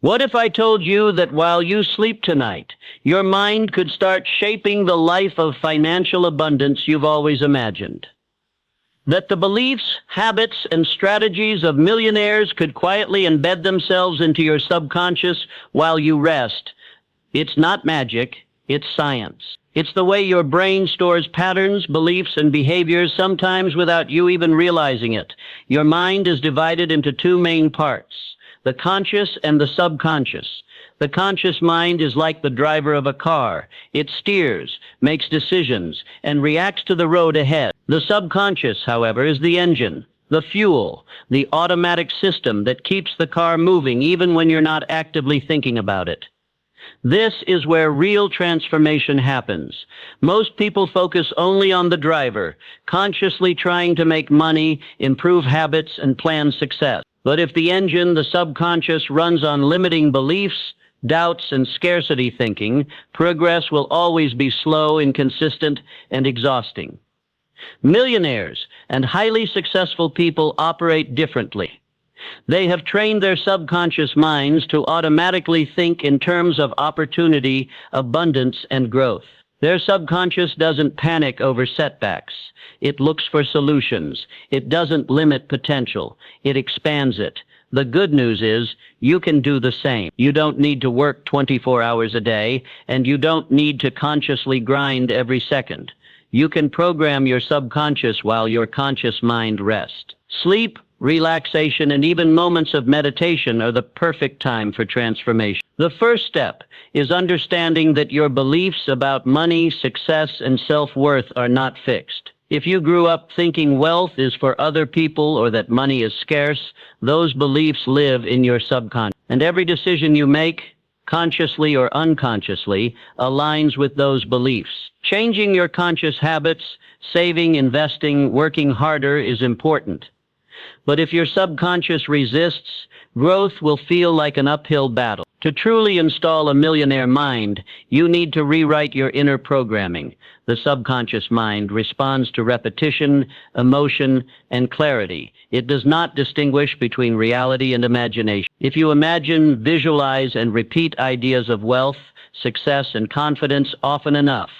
What if I told you that while you sleep tonight, your mind could start shaping the life of financial abundance you've always imagined? That the beliefs, habits, and strategies of millionaires could quietly embed themselves into your subconscious while you rest? It's not magic, it's science. It's the way your brain stores patterns, beliefs, and behaviors, sometimes without you even realizing it. Your mind is divided into two main parts: the conscious and the subconscious. The conscious mind is like the driver of a car. It steers, makes decisions, and reacts to the road ahead. The subconscious, however, is the engine, the fuel, the automatic system that keeps the car moving even when you're not actively thinking about it. This is where real transformation happens. Most people focus only on the driver, consciously trying to make money, improve habits, and plan success. But if the engine, the subconscious, runs on limiting beliefs, doubts, and scarcity thinking, progress will always be slow, inconsistent, and exhausting. Millionaires and highly successful people operate differently. They have trained their subconscious minds to automatically think in terms of opportunity, abundance, and growth. Their subconscious doesn't panic over setbacks. It looks for solutions. It doesn't limit potential. It expands it. The good news is, you can do the same. You don't need to work 24 hours a day, and you don't need to consciously grind every second. You can program your subconscious while your conscious mind rests. Sleep, relaxation, and even moments of meditation are the perfect time for transformation. The first step is understanding that your beliefs about money, success, and self-worth are not fixed. If you grew up thinking wealth is for other people or that money is scarce, those beliefs live in your subconscious. And every decision you make, consciously or unconsciously, aligns with those beliefs. Changing your conscious habits, saving, investing, working harder is important. But if your subconscious resists, growth will feel like an uphill battle. To truly install a millionaire mind, you need to rewrite your inner programming. The subconscious mind responds to repetition, emotion, and clarity. It does not distinguish between reality and imagination. If you imagine, visualize, and repeat ideas of wealth, success, and confidence often enough,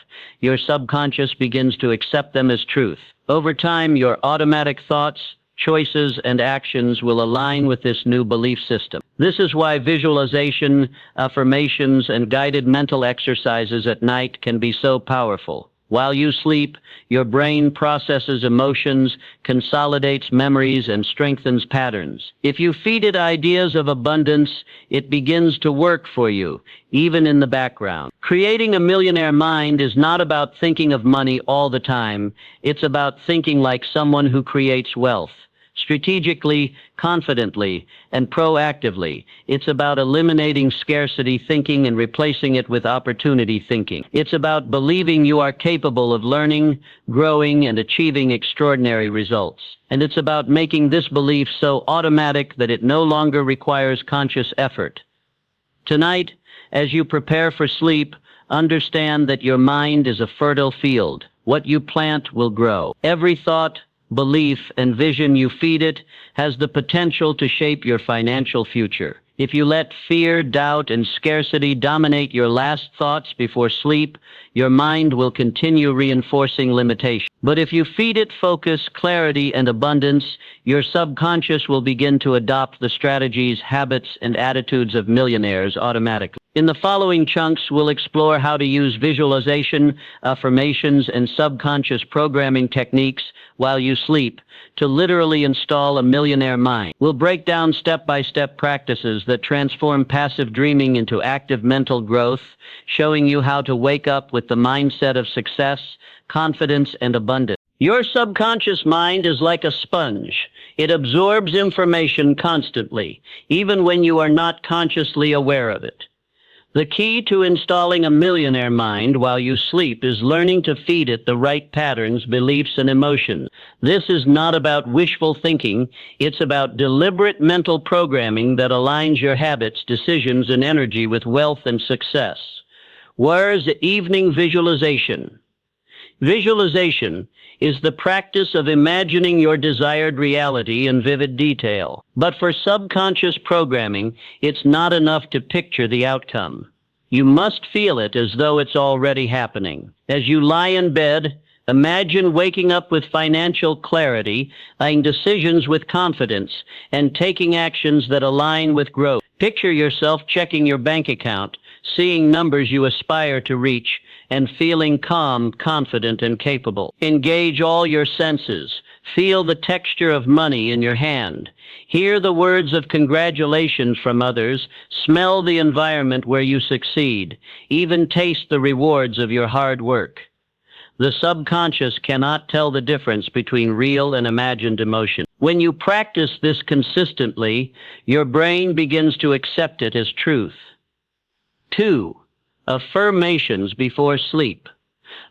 your subconscious begins to accept them as truth. Over time, your automatic thoughts, choices, and actions will align with this new belief system. This is why visualization, affirmations, and guided mental exercises at night can be so powerful. While you sleep, your brain processes emotions, consolidates memories, and strengthens patterns. If you feed it ideas of abundance, it begins to work for you, even in the background. Creating a millionaire mind is not about thinking of money all the time. It's about thinking like someone who creates wealth. Strategically, confidently, and proactively. It's about eliminating scarcity thinking and replacing it with opportunity thinking. It's about believing you are capable of learning, growing, and achieving extraordinary results. And it's about making this belief so automatic that it no longer requires conscious effort. Tonight, as you prepare for sleep, understand that your mind is a fertile field. What you plant will grow. Every thought, belief, and vision you feed it has the potential to shape your financial future. If you let fear, doubt, and scarcity dominate your last thoughts before sleep, your mind will continue reinforcing limitation. But if you feed it focus, clarity, and abundance, your subconscious will begin to adopt the strategies, habits, and attitudes of millionaires automatically. In the following chunks, we'll explore how to use visualization, affirmations, and subconscious programming techniques while you sleep to literally install a millionaire mind. We'll break down step-by-step practices that transform passive dreaming into active mental growth, showing you how to wake up with the mindset of success, confidence, and abundance. Your subconscious mind is like a sponge. It absorbs information constantly, even when you are not consciously aware of it. The key to installing a millionaire mind while you sleep is learning to feed it the right patterns, beliefs, and emotions. This is not about wishful thinking. It's about deliberate mental programming that aligns your habits, decisions, and energy with wealth and success. Where's the evening visualization? Visualization is the practice of imagining your desired reality in vivid detail. But for subconscious programming, it's not enough to picture the outcome. You must feel it as though it's already happening. As you lie in bed, imagine waking up with financial clarity, making decisions with confidence, and taking actions that align with growth. Picture yourself checking your bank account, seeing numbers you aspire to reach, and feeling calm, confident, and capable. Engage all your senses. Feel the texture of money in your hand. Hear the words of congratulations from others. Smell the environment where you succeed. Even taste the rewards of your hard work. The subconscious cannot tell the difference between real and imagined emotion. When you practice this consistently, your brain begins to accept it as truth. 2. Affirmations before sleep.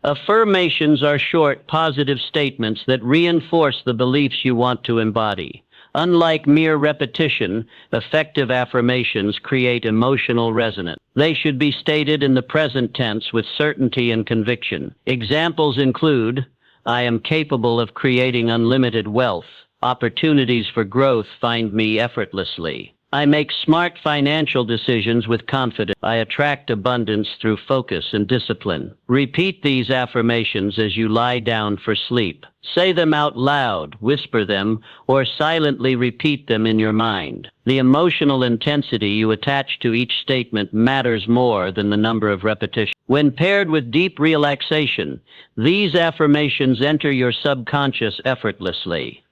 Affirmations are short, positive statements that reinforce the beliefs you want to embody. Unlike mere repetition, effective affirmations create emotional resonance. They should be stated in the present tense with certainty and conviction. Examples include, I am capable of creating unlimited wealth. Opportunities for growth find me effortlessly. I make smart financial decisions with confidence. I attract abundance through focus and discipline. Repeat these affirmations as you lie down for sleep. Say them out loud, whisper them, or silently repeat them in your mind. The emotional intensity you attach to each statement matters more than the number of repetitions. When paired with deep relaxation, these affirmations enter your subconscious effortlessly.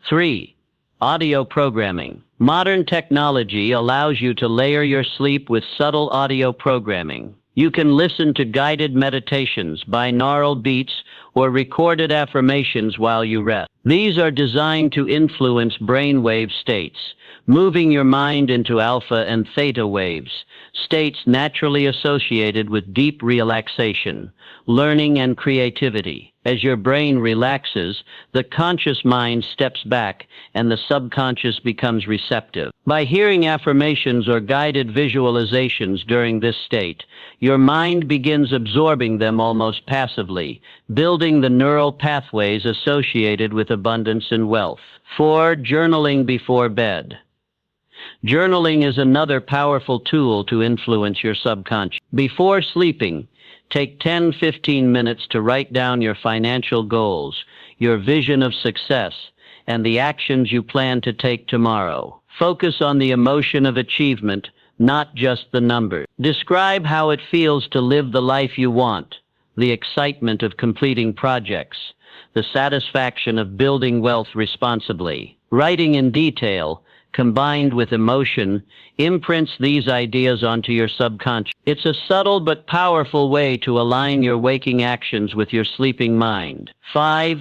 3. Audio programming. Modern technology allows you to layer your sleep with subtle audio programming. You can listen to guided meditations, binaural beats, or recorded affirmations while you rest. These are designed to influence brainwave states, moving your mind into alpha and theta waves, states naturally associated with deep relaxation, learning, and creativity. As your brain relaxes, the conscious mind steps back and the subconscious becomes receptive. By hearing affirmations or guided visualizations during this state, your mind begins absorbing them almost passively, building the neural pathways associated with abundance and wealth. 4. Journaling before bed. Journaling is another powerful tool to influence your subconscious. Before sleeping, take 10-15 minutes to write down your financial goals, your vision of success, and the actions you plan to take tomorrow. Focus on the emotion of achievement, not just the numbers. Describe how it feels to live the life you want, the excitement of completing projects, the satisfaction of building wealth responsibly. Writing in detail, combined with emotion, imprints these ideas onto your subconscious. It's a subtle but powerful way to align your waking actions with your sleeping mind. 5.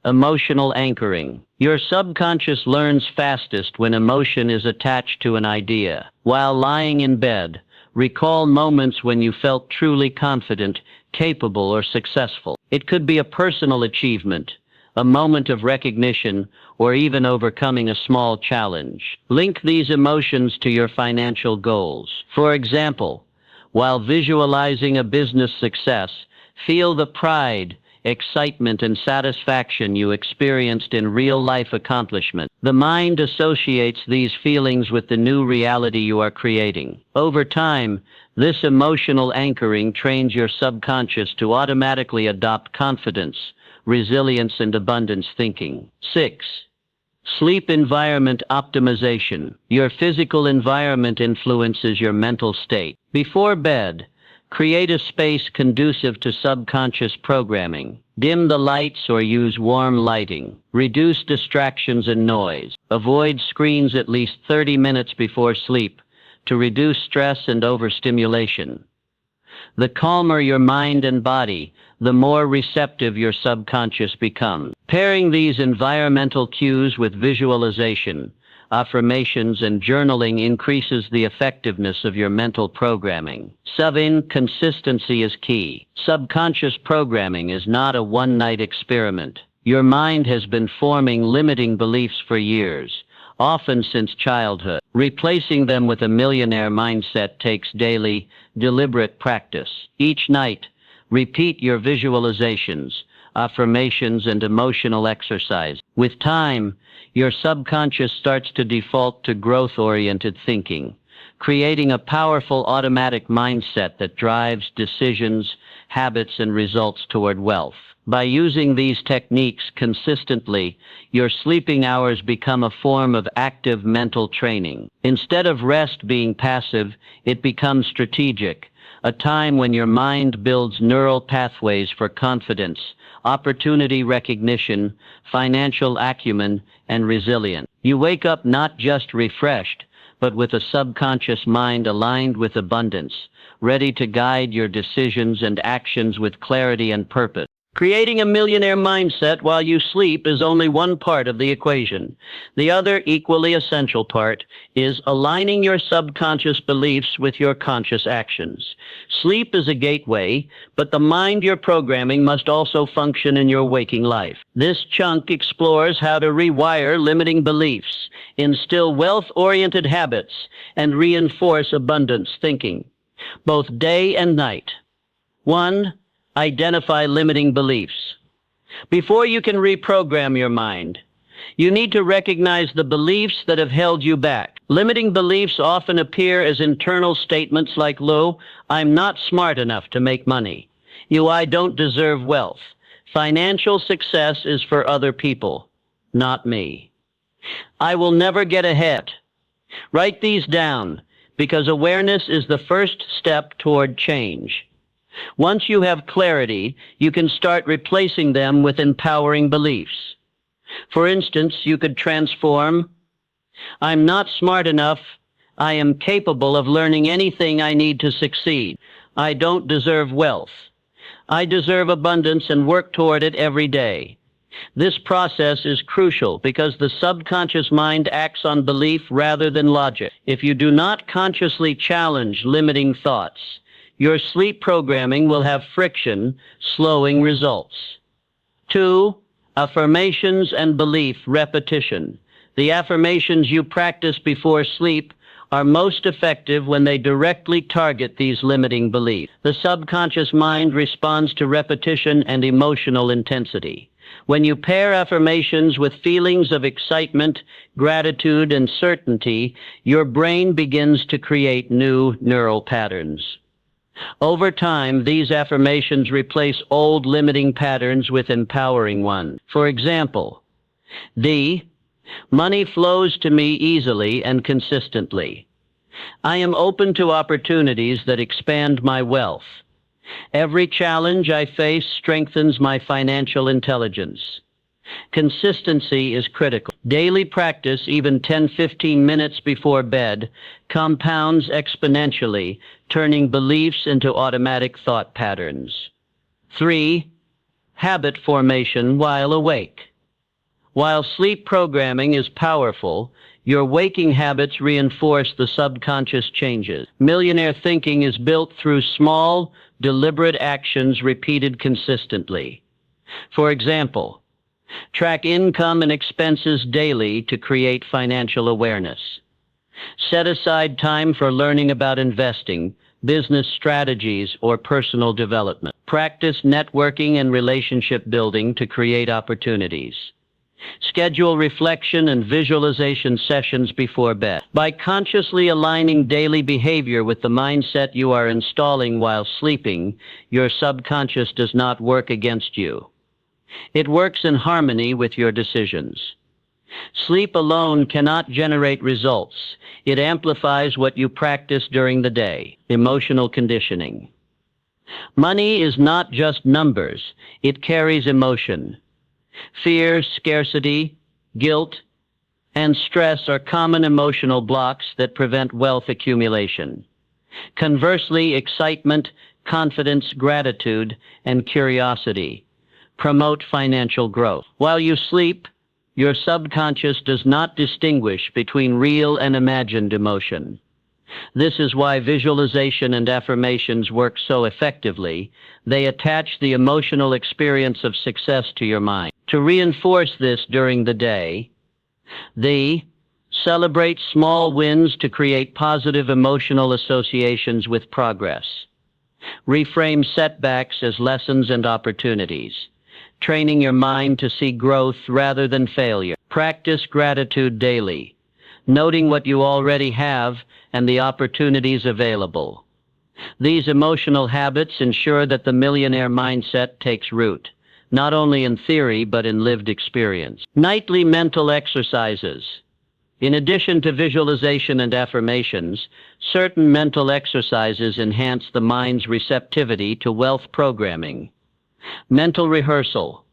Emotional anchoring. Your subconscious learns fastest when emotion is attached to an idea. While lying in bed, recall moments when you felt truly confident, capable, or successful. It could be a personal achievement, a moment of recognition, or even overcoming a small challenge. Link these emotions to your financial goals. For example, while visualizing a business success, feel the pride, excitement, and satisfaction you experienced in real-life accomplishment. The mind associates these feelings with the new reality you are creating. Over time, this emotional anchoring trains your subconscious to automatically adopt confidence, resilience, and abundance thinking. 6. Sleep environment optimization. Your physical environment influences your mental state. Before bed, create a space conducive to subconscious programming. Dim the lights or use warm lighting. Reduce distractions and noise. Avoid screens at least 30 minutes before sleep to reduce stress and overstimulation. The calmer your mind and body, the more receptive your subconscious becomes. Pairing these environmental cues with visualization, affirmations, and journaling increases the effectiveness of your mental programming. 7. Consistency is key. Subconscious programming is not a one-night experiment. Your mind has been forming limiting beliefs for years, often since childhood. Replacing them with a millionaire mindset takes daily, deliberate practice. Each night, Repeat your visualizations, affirmations, and emotional exercise. With time, your subconscious starts to default to growth-oriented thinking, creating a powerful automatic mindset that drives decisions, habits, and results toward wealth. By using these techniques consistently, your sleeping hours become a form of active mental training. Instead of rest being passive, it becomes strategic, a time when your mind builds neural pathways for confidence, opportunity recognition, financial acumen, and resilience. You wake up not just refreshed, but with a subconscious mind aligned with abundance, ready to guide your decisions and actions with clarity and purpose. Creating a millionaire mindset while you sleep is only one part of the equation. The other equally essential part is aligning your subconscious beliefs with your conscious actions. Sleep is a gateway, but the mind you're programming must also function in your waking life. This chunk explores how to rewire limiting beliefs, instill wealth-oriented habits, and reinforce abundance thinking, both day and night. 1. Identify limiting beliefs. Before you can reprogram your mind, you need to recognize the beliefs that have held you back. Limiting beliefs often appear as internal statements like, "Lou, I'm not smart enough to make money." "I don't deserve wealth." "Financial success is for other people, not me." "I will never get ahead." Write these down, because awareness is the first step toward change. Once you have clarity, you can start replacing them with empowering beliefs. For instance, you could transform, "I'm not smart enough. I am capable of learning anything I need to succeed." "I don't deserve wealth. I deserve abundance and work toward it every day." This process is crucial because the subconscious mind acts on belief rather than logic. If you do not consciously challenge limiting thoughts, your sleep programming will have friction, slowing results. 2. Affirmations and belief repetition. The affirmations you practice before sleep are most effective when they directly target these limiting beliefs. The subconscious mind responds to repetition and emotional intensity. When you pair affirmations with feelings of excitement, gratitude, and certainty, your brain begins to create new neural patterns. Over time, these affirmations replace old limiting patterns with empowering ones. For example, money flows to me easily and consistently. I am open to opportunities that expand my wealth. Every challenge I face strengthens my financial intelligence. Consistency is critical. Daily practice, even 10-15 minutes before bed, compounds exponentially, turning beliefs into automatic thought patterns. 3. Habit formation while awake. While sleep programming is powerful, your waking habits reinforce the subconscious changes. Millionaire thinking is built through small, deliberate actions repeated consistently. For example, track income and expenses daily to create financial awareness. Set aside time for learning about investing, business strategies, or personal development. Practice networking and relationship building to create opportunities. Schedule reflection and visualization sessions before bed. By consciously aligning daily behavior with the mindset you are installing while sleeping, your subconscious does not work against you. It works in harmony with your decisions. Sleep alone cannot generate results. It amplifies what you practice during the day. Emotional conditioning. Money is not just numbers. It carries emotion. Fear, scarcity, guilt, and stress are common emotional blocks that prevent wealth accumulation. Conversely, excitement, confidence, gratitude, and curiosity promote financial growth. While you sleep, your subconscious does not distinguish between real and imagined emotion. This is why visualization and affirmations work so effectively. They attach the emotional experience of success to your mind. To reinforce this during the day, celebrate small wins to create positive emotional associations with progress. Reframe setbacks as lessons and opportunities, training your mind to see growth rather than failure. Practice gratitude daily, noting what you already have and the opportunities available. These emotional habits ensure that the millionaire mindset takes root, not only in theory but in lived experience. Nightly mental exercises. In addition to visualization and affirmations, certain mental exercises enhance the mind's receptivity to wealth programming. Mental rehearsal.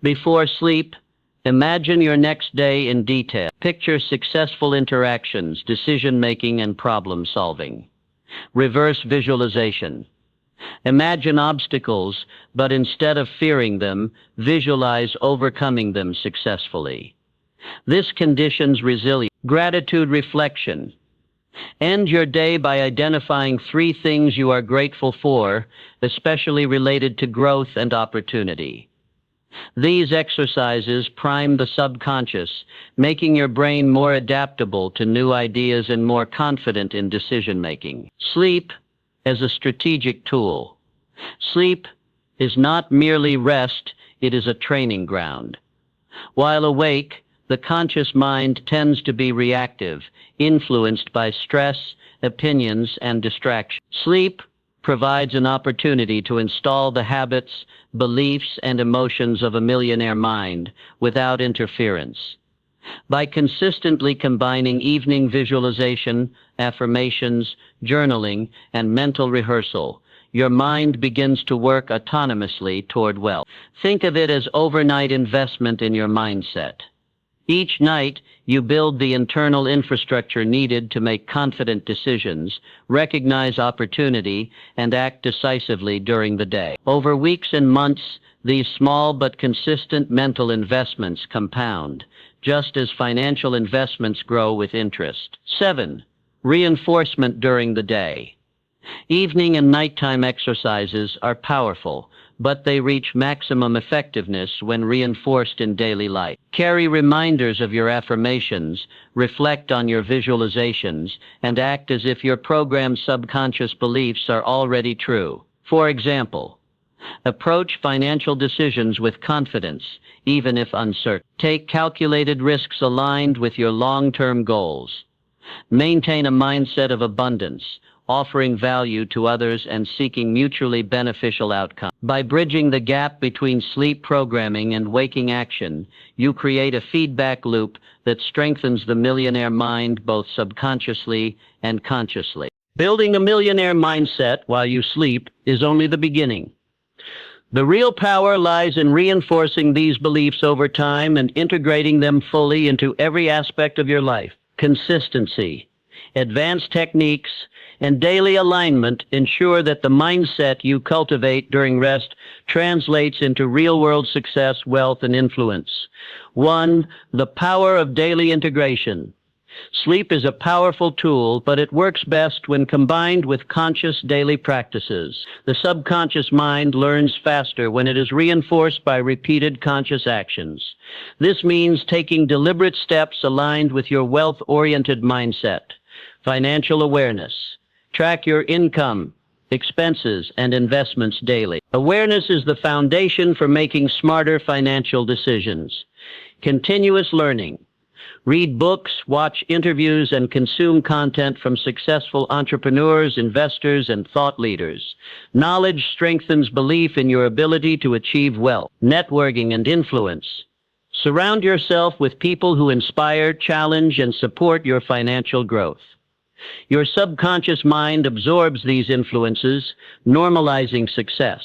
Before sleep, imagine your next day in detail. Picture successful interactions, decision-making, and problem-solving. Reverse visualization. Imagine obstacles, but instead of fearing them, visualize overcoming them successfully. This conditions resilience. Gratitude reflection. End your day by identifying 3 things you are grateful for, especially related to growth and opportunity. These exercises prime the subconscious, making your brain more adaptable to new ideas and more confident in decision-making. Sleep as a strategic tool. Sleep is not merely rest, it is a training ground. While awake, the conscious mind tends to be reactive, influenced by stress, opinions, and distraction. Sleep provides an opportunity to install the habits, beliefs, and emotions of a millionaire mind without interference. By consistently combining evening visualization, affirmations, journaling, and mental rehearsal, your mind begins to work autonomously toward wealth. Think of it as overnight investment in your mindset. Each night, you build the internal infrastructure needed to make confident decisions, recognize opportunity, and act decisively during the day. Over weeks and months, these small but consistent mental investments compound, just as financial investments grow with interest. 7. Reinforcement during the day. Evening and nighttime exercises are powerful, but they reach maximum effectiveness when reinforced in daily life. Carry reminders of your affirmations, reflect on your visualizations, and act as if your program's subconscious beliefs are already true. For example, approach financial decisions with confidence, even if uncertain. Take calculated risks aligned with your long-term goals. Maintain a mindset of abundance, offering value to others and seeking mutually beneficial outcomes. By bridging the gap between sleep programming and waking action, you create a feedback loop that strengthens the millionaire mind both subconsciously and consciously. Building a millionaire mindset while you sleep is only the beginning. The real power lies in reinforcing these beliefs over time and integrating them fully into every aspect of your life. Consistency, advanced techniques, and daily alignment ensure that the mindset you cultivate during rest translates into real-world success, wealth, and influence. 1. The power of daily integration. Sleep is a powerful tool, but it works best when combined with conscious daily practices. The subconscious mind learns faster when it is reinforced by repeated conscious actions. This means taking deliberate steps aligned with your wealth-oriented mindset. Financial awareness. Track your income, expenses, and investments daily. Awareness is the foundation for making smarter financial decisions. Continuous learning. Read books, watch interviews, and consume content from successful entrepreneurs, investors, and thought leaders. Knowledge strengthens belief in your ability to achieve wealth. Networking and influence. Surround yourself with people who inspire, challenge, and support your financial growth. Your subconscious mind absorbs these influences, normalizing success.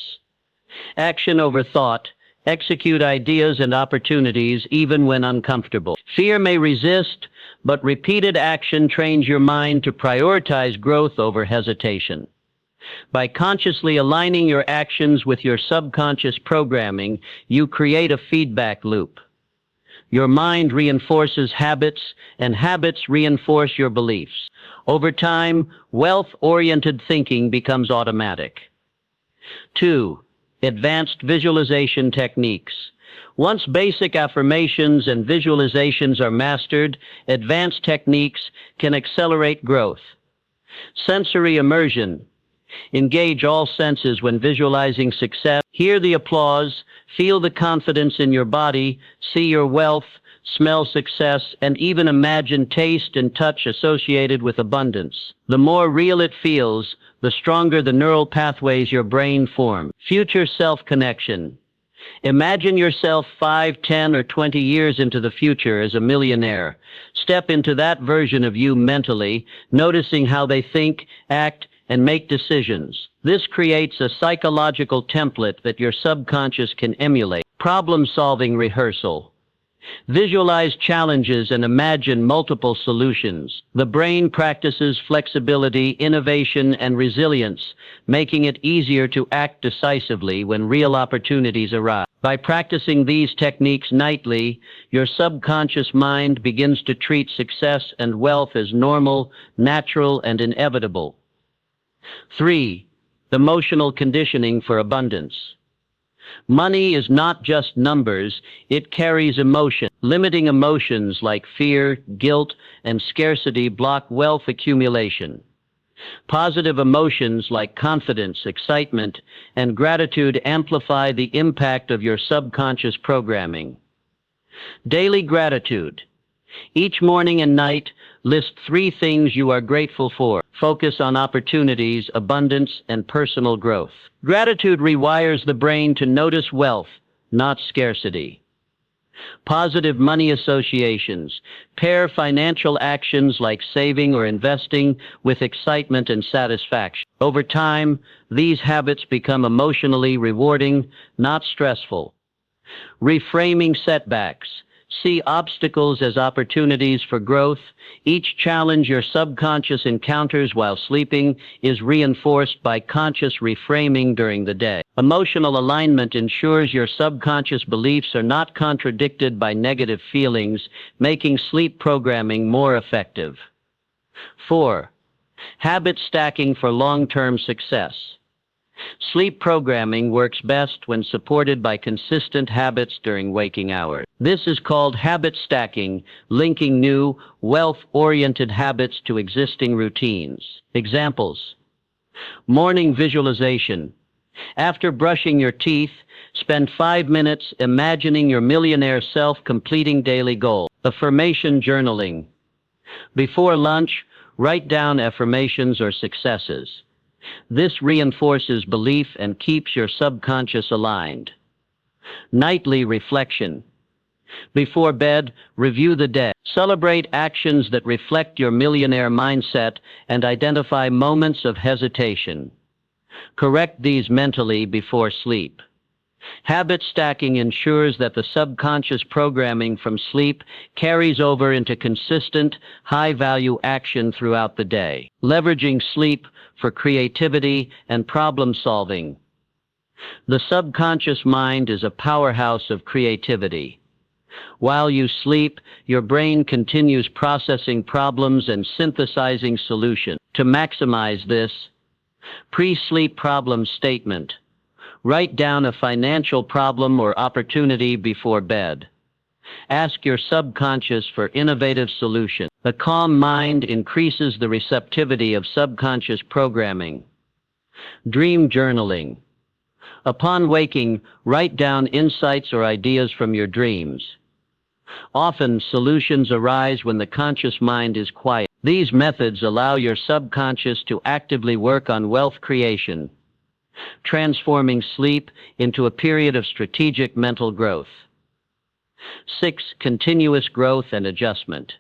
Action over thought. Execute ideas and opportunities even when uncomfortable. Fear may resist, but repeated action trains your mind to prioritize growth over hesitation. By consciously aligning your actions with your subconscious programming, you create a feedback loop. Your mind reinforces habits, and habits reinforce your beliefs. Over time, wealth-oriented thinking becomes automatic. 2. Advanced visualization techniques. Once basic affirmations and visualizations are mastered, advanced techniques can accelerate growth. Sensory immersion. Engage all senses when visualizing success. Hear the applause, feel the confidence in your body, see your wealth, smell success, and even imagine taste and touch associated with abundance. The more real it feels, the stronger the neural pathways your brain forms. Future self-connection. Imagine yourself 5, 10, or 20 years into the future as a millionaire. Step into that version of you mentally, noticing how they think, act, and make decisions. This creates a psychological template that your subconscious can emulate. Problem-solving rehearsal. Visualize challenges and imagine multiple solutions. The brain practices flexibility, innovation, and resilience, making it easier to act decisively when real opportunities arise. By practicing these techniques nightly, your subconscious mind begins to treat success and wealth as normal, natural, and inevitable. 3. Emotional conditioning for abundance. Money is not just numbers, it carries emotion. Limiting emotions like fear, guilt, and scarcity block wealth accumulation. Positive emotions like confidence, excitement, and gratitude amplify the impact of your subconscious programming. Daily gratitude. Each morning and night, list 3 things you are grateful for. Focus on opportunities, abundance, and personal growth. Gratitude rewires the brain to notice wealth, not scarcity. Positive money associations. Pair financial actions like saving or investing with excitement and satisfaction. Over time, these habits become emotionally rewarding, not stressful. Reframing setbacks. See obstacles as opportunities for growth. Each challenge your subconscious encounters while sleeping is reinforced by conscious reframing during the day. Emotional alignment ensures your subconscious beliefs are not contradicted by negative feelings, making sleep programming more effective. 4. Habit stacking for long-term success. Sleep programming works best when supported by consistent habits during waking hours. This is called habit stacking, linking new, wealth-oriented habits to existing routines. Examples. Morning visualization. After brushing your teeth, spend 5 minutes imagining your millionaire self completing daily goals. Affirmation journaling. Before lunch, write down affirmations or successes. This reinforces belief and keeps your subconscious aligned. Nightly reflection. Before bed, review the day. Celebrate actions that reflect your millionaire mindset and identify moments of hesitation. Correct these mentally before sleep. Habit stacking ensures that the subconscious programming from sleep carries over into consistent, high-value action throughout the day. Leveraging sleep for creativity and problem-solving. The subconscious mind is a powerhouse of creativity. While you sleep, your brain continues processing problems and synthesizing solutions. To maximize this, pre-sleep problem statement. Write down a financial problem or opportunity before bed. Ask your subconscious for innovative solutions. A calm mind increases the receptivity of subconscious programming. Dream journaling. Upon waking, write down insights or ideas from your dreams. Often, solutions arise when the conscious mind is quiet. These methods allow your subconscious to actively work on wealth creation, transforming sleep into a period of strategic mental growth. 6. Continuous growth and adjustment.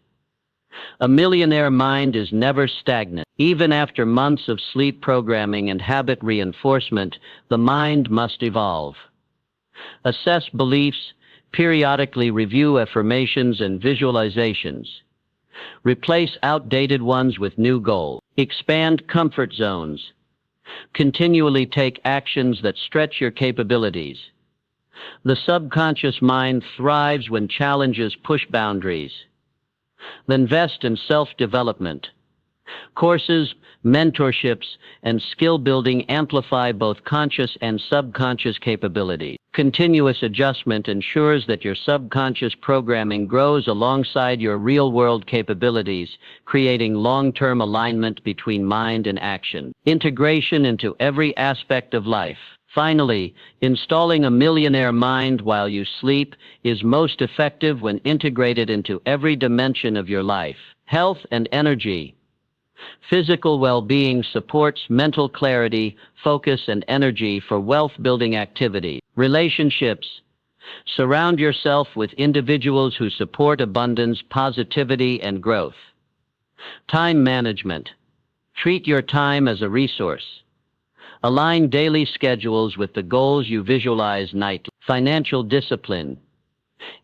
A millionaire mind is never stagnant. Even after months of sleep programming and habit reinforcement, the mind must evolve. Assess beliefs, periodically review affirmations and visualizations. Replace outdated ones with new goals. Expand comfort zones. Continually take actions that stretch your capabilities. The subconscious mind thrives when challenges push boundaries. Invest in self-development. Courses, mentorships, and skill building amplify both conscious and subconscious capabilities. Continuous adjustment ensures that your subconscious programming grows alongside your real-world capabilities, creating long-term alignment between mind and action. Integration into every aspect of life. Finally, installing a millionaire mind while you sleep is most effective when integrated into every dimension of your life. Health and energy. Physical well-being supports mental clarity, focus, and energy for wealth-building activity. Relationships. Surround yourself with individuals who support abundance, positivity, and growth. Time management. Treat your time as a resource. Align daily schedules with the goals you visualize nightly. Financial discipline.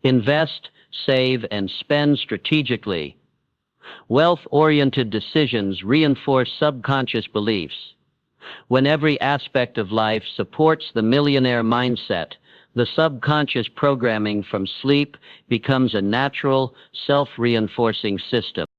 Invest, save, and spend strategically. Wealth-oriented decisions reinforce subconscious beliefs. When every aspect of life supports the millionaire mindset, the subconscious programming from sleep becomes a natural, self-reinforcing system.